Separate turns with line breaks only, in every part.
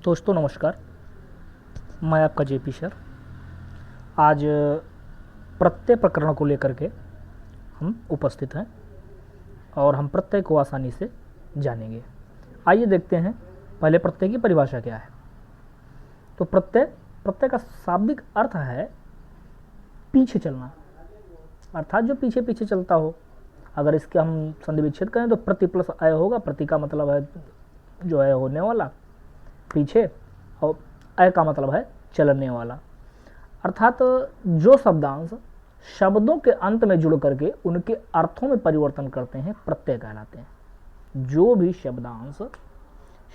दोस्तों नमस्कार, मैं आपका जेपी सर। आज प्रत्यय प्रकरण को लेकर के हम उपस्थित हैं और हम प्रत्यय को आसानी से जानेंगे। आइए देखते हैं पहले प्रत्यय की परिभाषा क्या है। तो प्रत्यय का शाब्दिक अर्थ है पीछे चलना, अर्थात जो पीछे पीछे चलता हो। अगर इसके हम संधि विच्छेद करें तो प्रति प्लस अय होगा। प्रति का मतलब है जो है होने वाला पीछे, और अय का मतलब है चलने वाला। अर्थात जो शब्दांश शब्दों के अंत में जुड़ करके उनके अर्थों में परिवर्तन करते हैं प्रत्यय कहलाते हैं। जो भी शब्दांश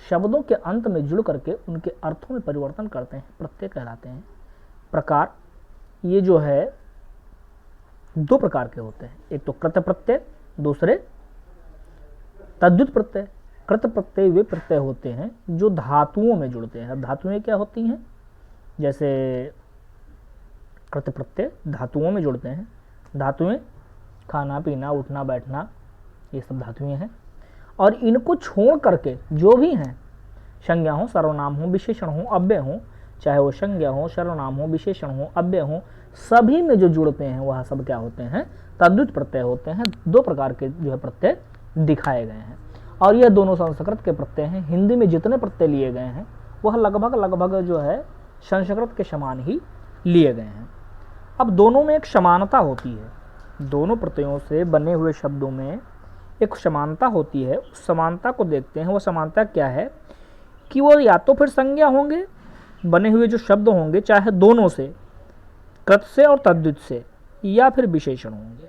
शब्दों के अंत में जुड़ करके उनके अर्थों में परिवर्तन करते हैं प्रत्यय कहलाते हैं। प्रकार ये जो है दो प्रकार के होते हैं, एक तो कृत प्रत्यय, दूसरे तद्धित प्रत्यय। कृत प्रत्यय वे प्रत्यय होते हैं जो धातुओं में जुड़ते हैं। अब धातुएं क्या होती हैं? जैसे कृत प्रत्यय धातुओं में जुड़ते हैं। धातुएं खाना पीना उठना बैठना ये सब धातुएं हैं। और इनको छोड़ करके जो भी हैं, संज्ञा हो, सर्वनाम हो, विशेषण हो, अव्यय हो, चाहे वो संज्ञा हो, सर्वनाम हो, विशेषण हो, अव्यय हो, सभी में जो जुड़ते हैं वह सब क्या होते हैं? तद्धित प्रत्यय होते हैं। दो प्रकार के जो है प्रत्यय दिखाए गए हैं और यह दोनों संस्कृत के प्रत्यय हैं। हिंदी में जितने प्रत्यय लिए गए हैं वह लगभग जो है संस्कृत के समान ही लिए गए हैं। अब दोनों में एक समानता होती है। दोनों प्रत्ययों से बने हुए शब्दों में एक समानता होती है। उस समानता को देखते हैं। वो समानता क्या है कि वो या तो फिर संज्ञा होंगे, बने हुए जो शब्द होंगे चाहे दोनों से, कृत से और तद्धित से, या फिर विशेषण होंगे।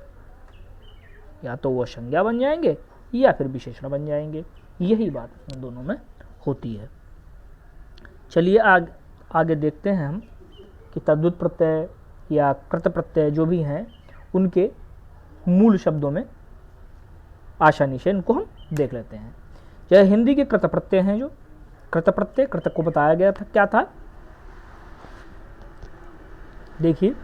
या तो वो संज्ञा बन जाएंगे या फिर विशेषण बन जाएंगे। यही बात इन दोनों में होती है। चलिए आगे देखते हैं हम कि तद्धित प्रत्यय या कृत प्रत्यय जो भी हैं उनके मूल शब्दों में आसानी से इनको हम देख लेते हैं। जैसे हिंदी के कृत प्रत्यय हैं, जो कृत प्रत्यय, कृत को बताया गया था क्या था, देखिए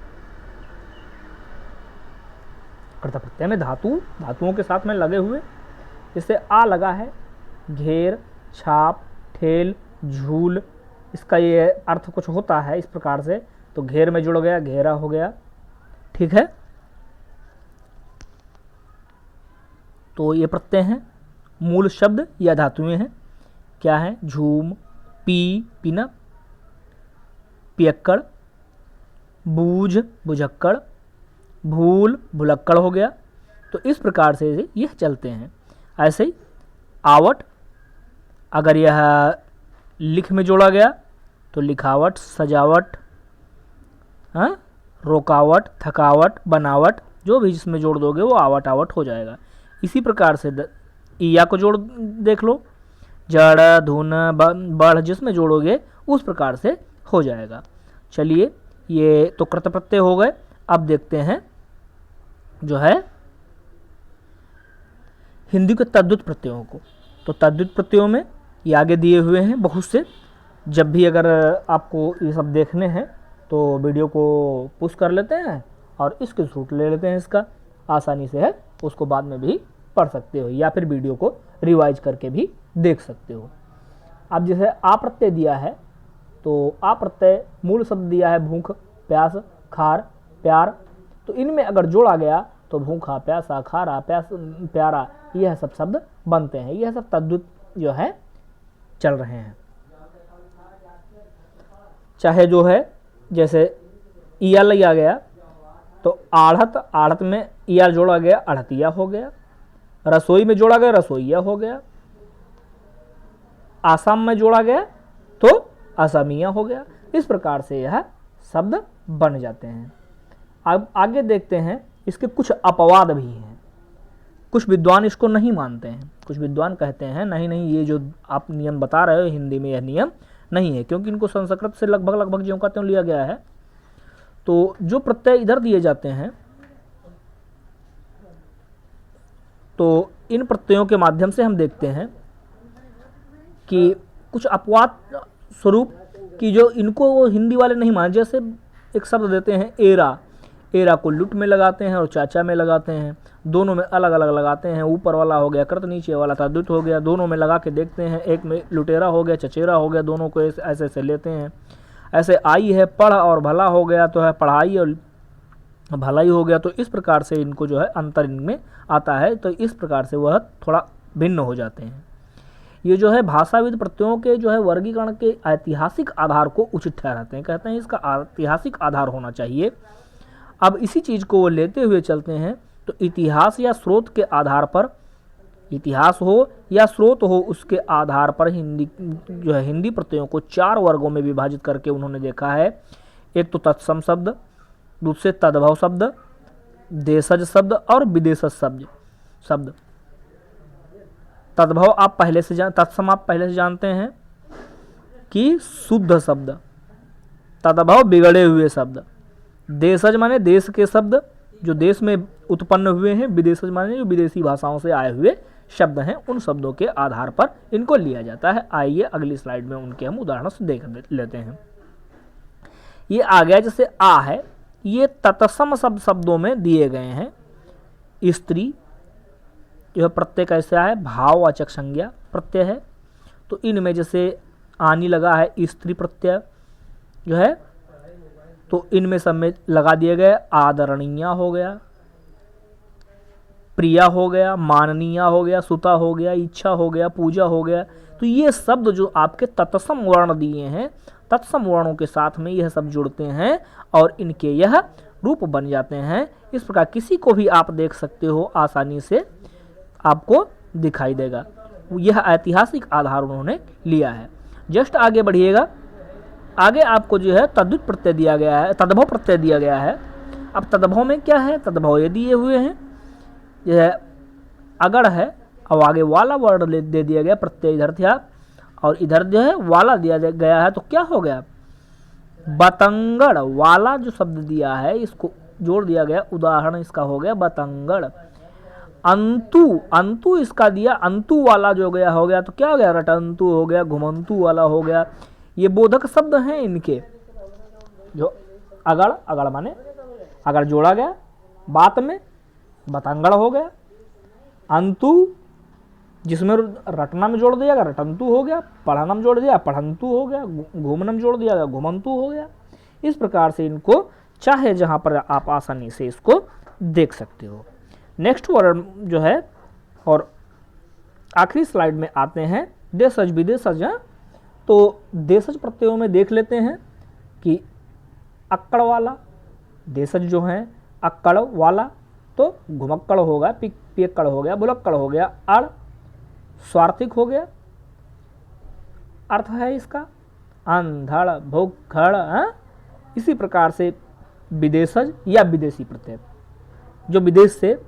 कृत प्रत्यय में धातुओं के साथ में लगे हुए, जैसे आ लगा है, घेर, छाप, ठेल, झूल, इसका ये अर्थ कुछ होता है इस प्रकार से। तो घेर में जुड़ गया, घेरा हो गया, ठीक है। तो ये प्रत्यय हैं, मूल शब्द या धातुएं हैं। क्या है? झूम, पीना, पियक्कड़, बूझ, बुझक्कड़, भूल, भुलक्कड़ हो गया। तो इस प्रकार से यह चलते हैं। ऐसे ही आवट, अगर यह लिख में जोड़ा गया तो लिखावट, सजावट, रोकावट, थकावट, बनावट, जो भी जिसमें जोड़ दोगे वो आवट हो जाएगा। इसी प्रकार से ईया को जोड़ देख लो, जड़, धुन, बढ़, जिसमें जोड़ोगे उस प्रकार से हो जाएगा। चलिए ये तो कृत प्रत्यय हो गए। अब देखते हैं जो है हिंदी के तद्धित प्रत्ययों को। तो तद्धित प्रत्ययों में ये आगे दिए हुए हैं बहुत से। जब भी अगर आपको ये सब देखने हैं तो वीडियो को पुश कर लेते हैं और इसके शूट ले लेते हैं। इसका आसानी से है, उसको बाद में भी पढ़ सकते हो या फिर वीडियो को रिवाइज करके भी देख सकते हो। अब जैसे आ प्रत्यय दिया है, तो आ प्रत्यय मूल शब्द दिया है भूख, प्यास, खार, प्यार। तो इनमें अगर जोड़ा गया तो भूखा, प्यासा, खारा, प्यारा, यह सब शब्द बनते हैं। यह सब तद्धित जो है चल रहे हैं। चाहे जो है जैसे ईया लिया गया तो आढ़त में ईया जोड़ा गया, अढ़तिया हो गया। रसोई में जोड़ा गया, रसोईया हो गया। आसाम में जोड़ा गया तो असमिया हो गया। इस प्रकार से यह शब्द बन जाते हैं। अब आगे देखते हैं, इसके कुछ अपवाद भी हैं। कुछ विद्वान इसको नहीं मानते हैं। कुछ विद्वान कहते हैं नहीं, ये जो आप नियम बता रहे हो हिंदी में यह नियम नहीं है, क्योंकि इनको संस्कृत से लगभग ज्यों का त्यों लिया गया है। तो जो प्रत्यय इधर दिए जाते हैं तो इन प्रत्ययों के माध्यम से हम देखते हैं कि कुछ अपवाद स्वरूप कि जो इनको वो हिंदी वाले नहीं मानते। जैसे एक शब्द देते हैं एरा, एरा को लुट में लगाते हैं और चाचा में लगाते हैं। दोनों में अलग अलग लगाते हैं, ऊपर वाला हो गया कृत, नीचे वाला तद्धित हो गया, दोनों में लगा के देखते हैं, एक में लुटेरा हो गया, चचेरा हो गया, दोनों को ऐसे ऐसे लेते हैं। ऐसे आई है पढ़ और भला हो गया तो है पढ़ाई और भलाई हो गया, तो इस प्रकार से इनको जो है अंतर इनमें आता है, तो इस प्रकार से वह थोड़ा भिन्न हो जाते हैं। ये जो है भाषाविद प्रत्ययों के जो है वर्गीकरण के ऐतिहासिक आधार को उचित ठहराते हैं, कहते हैं इसका ऐतिहासिक आधार होना चाहिए। अब इसी चीज़ को वो लेते हुए चलते हैं, तो इतिहास या स्रोत के आधार पर, इतिहास हो या स्रोत हो, उसके आधार पर हिंदी जो है हिंदी प्रत्ययों को 4 वर्गों में विभाजित करके उन्होंने देखा है। एक तो तत्सम शब्द, दूसरे तद्भव शब्द, देशज शब्द और विदेशज शब्द। तद्भव आप पहले से तत्सम आप पहले से जानते हैं कि शुद्ध शब्द, तद्भव बिगड़े हुए शब्द, देशज माने देश के शब्द जो देश में उत्पन्न हुए हैं, विदेशज माने जो विदेशी भाषाओं से आए हुए शब्द हैं, उन शब्दों के आधार पर इनको लिया जाता है। आइए अगली स्लाइड में उनके हम उदाहरण से देख लेते हैं। ये आ गया जैसे आ है, ये तत्सम शब्दों में दिए गए हैं। स्त्री जो प्रत्यय कैसा है, भाववाचक संज्ञा प्रत्यय है, तो इनमें जैसे आनी लगा है, स्त्री प्रत्यय जो है, तो इनमें सब में लगा दिए गए। आदरणीय हो गया, प्रिया हो गया, माननीय हो गया, सुता हो गया, इच्छा हो गया, पूजा हो गया। तो ये शब्द जो आपके तत्सम वर्ण दिए हैं, तत्सम वर्णों के साथ में यह सब जुड़ते हैं और इनके यह रूप बन जाते हैं। इस प्रकार किसी को भी आप देख सकते हो, आसानी से आपको दिखाई देगा। यह ऐतिहासिक आधार उन्होंने लिया है। जस्ट आगे बढ़िएगा, आगे आपको जो है तद्धित प्रत्यय दिया गया है, तद्भव प्रत्यय दिया गया है। अब तद्भव में क्या है, तद्भव ये दिए हुए हैं, यह अगड़ है और आगे वाला वर्ड दे दिया गया, प्रत्यय इधर था और इधर जो है वाला दिया गया है, तो क्या हो गया, बतंगड़। वाला जो शब्द दिया है इसको जोड़ दिया गया, उदाहरण इसका हो गया बतंगड़। अंतु, अंतु इसका दिया, अंतु वाला जो गया हो गया, तो क्या हो गया, रटंतु हो गया, घुमंतु वाला हो गया। ये बोधक शब्द हैं इनके, जो अगड़, अगड़ माने अगड़ जोड़ा गया बात में, बतंगड़ हो गया। अंतु जिसमें रटना में जोड़ दिया गया, रटंतु हो गया। पढ़ना में जोड़ दिया, पढ़ंतु हो गया। घूमना में जोड़ दिया गया, घुमंतु हो गया। इस प्रकार से इनको चाहे जहां पर आप आसानी से इसको देख सकते हो। नेक्स्ट वर्ड जो है, और आखिरी स्लाइड में आते हैं देशज विदेशज। तो देशज प्रत्ययों में देख लेते हैं कि अक्कड़ वाला देशज जो है, अक्कड़ वाला तो घुमक्कड़ होगा, पियक्कड़ हो गया, बुलक्कड़ हो गया, अड़ स्वार्थिक हो गया, अर्थ है इसका अंधड़ भूखड़। इसी प्रकार से विदेशज या विदेशी प्रत्यय जो विदेश से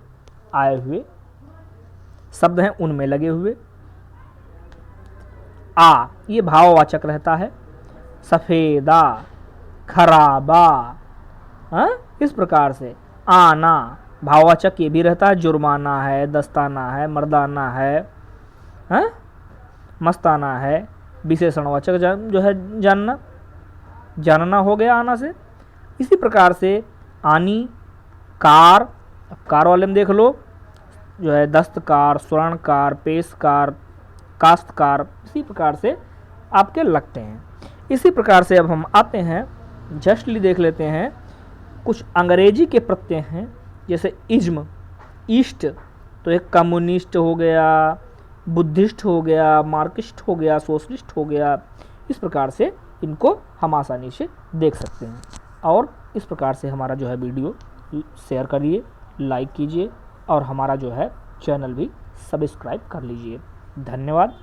आए हुए शब्द हैं उनमें लगे हुए। आ ये भाववाचक रहता है, सफेदा, खराबा। इस प्रकार से आना भाववाचक ये भी रहता है, जुर्माना है, दस्ताना है, मर्दाना है, मस्ताना है। विशेषणवाचक जो है जानना, जानना हो गया आना से। इसी प्रकार से आनी, कार, कार वाले में देख लो जो है दस्तकार, स्वर्णकार, पेशकार, काश्तकार, इसी प्रकार से आपके लगते हैं। इसी प्रकार से अब हम आते हैं, जस्टली देख लेते हैं कुछ अंग्रेजी के प्रत्यय हैं, जैसे इज्म, ईस्ट, तो एक कम्युनिस्ट हो गया, बुद्धिस्ट हो गया, मार्क्सिस्ट हो गया, सोशलिस्ट हो गया। इस प्रकार से इनको हम आसानी से देख सकते हैं। और इस प्रकार से हमारा जो है वीडियो शेयर करिए, लाइक कीजिए और हमारा जो है चैनल भी सब्सक्राइब कर लीजिए। धन्यवाद।